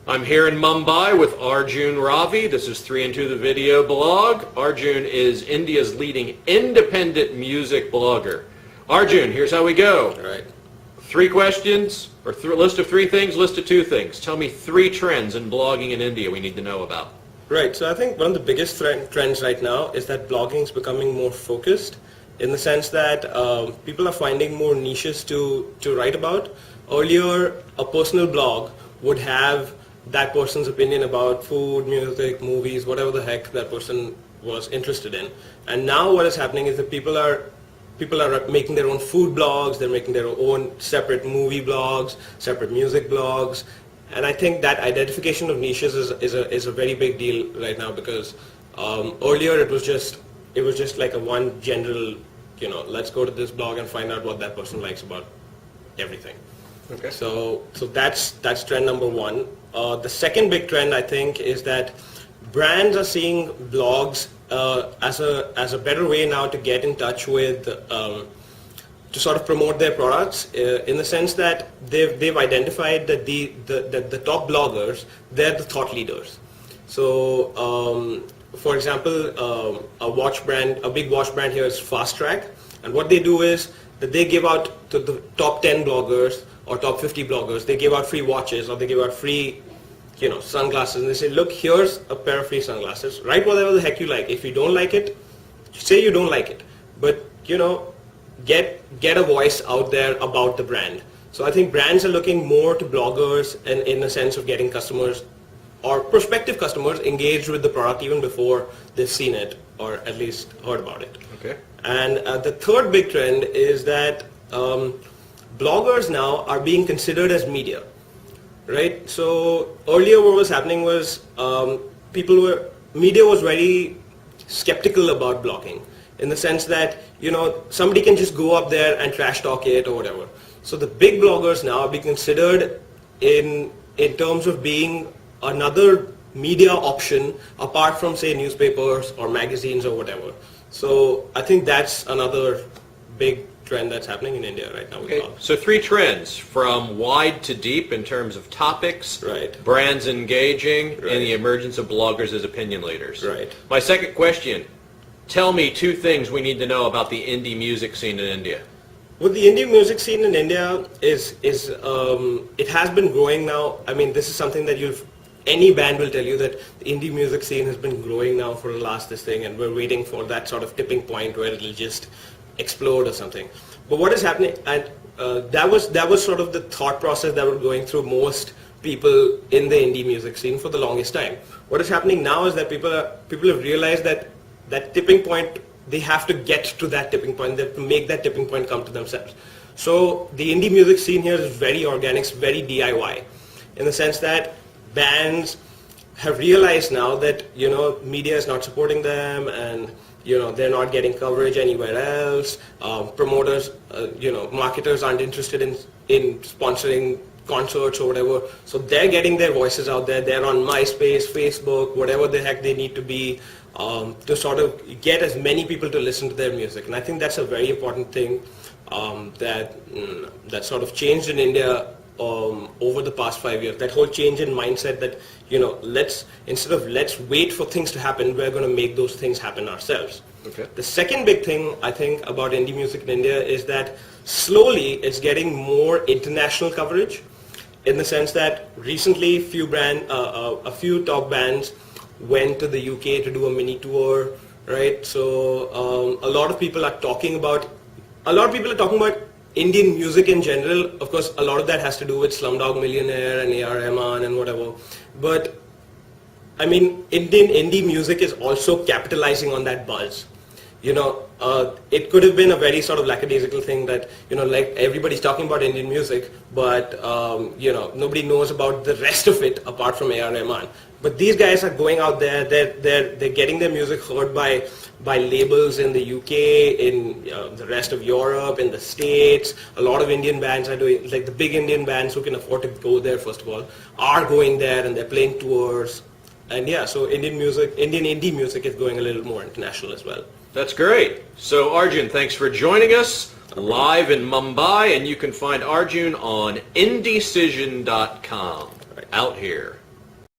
I'm here in Mumbai with Arjun Ravi. This is 3 and 2 the video blog. Arjun is India's leading independent music blogger. Arjun, here's how we go. All right. 3 questions, or list of 3 things, list of 2 things. Tell me 3 trends in blogging in India we need to know about. Right, so I think one of the biggest trends right now is that blogging is becoming more focused in the sense that people are finding more niches to write about. Earlier, a personal blog would have that person's opinion about food, music, movies, whatever the heck that person was interested in. And now what is happening is that people are making their own food blogs, they're making their own separate movie blogs, separate music blogs. And I think that identification of niches is a very big deal right now, because earlier it was just like a one general, let's go to this blog and find out what that person likes about everything. Okay. So that's trend number 1. The second big trend, I think, is that brands are seeing blogs as a better way now to get in touch with, to sort of promote their products, in the sense that they've identified that the top bloggers, they're the thought leaders. So, for example, a big watch brand here is Fast Track, and what they do is that they give out to the top 10 bloggers or top 50 bloggers, they give out free watches, or they give out free, sunglasses, and they say, look, here's a pair of free sunglasses. Write whatever the heck you like. If you don't like it, say you don't like it. But, get a voice out there about the brand. So I think brands are looking more to bloggers and in the sense of getting customers or prospective customers engaged with the product even before they've seen it or at least heard about it. Okay. And the third big trend is that bloggers now are being considered as media, right? So earlier what was happening was media was very skeptical about blogging, in the sense that, somebody can just go up there and trash talk it or whatever. So the big bloggers now are being considered in terms of being another media option apart from, say, newspapers or magazines or whatever. So I think that's another big trend that's happening in India right now. Okay. So 3 trends, from wide to deep in terms of topics, right, brands engaging, right, and the emergence of bloggers as opinion leaders. Right. My second question, tell me 2 things we need to know about the indie music scene in India. Well, the indie music scene in India it has been growing now. I mean, this is something that any band will tell you, that the indie music scene has been growing now for the last and we're waiting for that sort of tipping point where it'll just explode or something. But what is happening, and that was sort of the thought process that was going through most people in the indie music scene for the longest time. What is happening now is that people have realized that tipping point, they have to get to that tipping point, they have to make that tipping point come to themselves. So the indie music scene here is very organic, it's very DIY, in the sense that bands have realized now that, media is not supporting them, and, they're not getting coverage anywhere else. Promoters, marketers aren't interested in sponsoring concerts or whatever. So they're getting their voices out there. They're on MySpace, Facebook, whatever the heck they need to be, to sort of get as many people to listen to their music. And I think that's a very important thing that sort of changed in India over the past 5 years. That whole change in mindset that, instead of let's wait for things to happen, we're going to make those things happen ourselves. Okay. The second big thing I think about indie music in India is that slowly it's getting more international coverage, in the sense that recently a few top bands went to the UK to do a mini tour, right? So a lot of people are talking about Indian music in general. Of course, a lot of that has to do with Slumdog Millionaire and A.R. Rahman and whatever. But I mean, Indian indie music is also capitalizing on that buzz. It could have been a very sort of lackadaisical thing that, like everybody's talking about Indian music, but, nobody knows about the rest of it apart from A.R. Rahman. But these guys are going out there, they're getting their music heard by labels in the UK, in the rest of Europe, in the States. A lot of Indian bands are doing, like the big Indian bands who can afford to go there, first of all, are going there and they're playing tours. And yeah, so Indian indie music is going a little more international as well. That's great. So Arjun, thanks for joining us live in Mumbai, and you can find Arjun on indecision.com out here.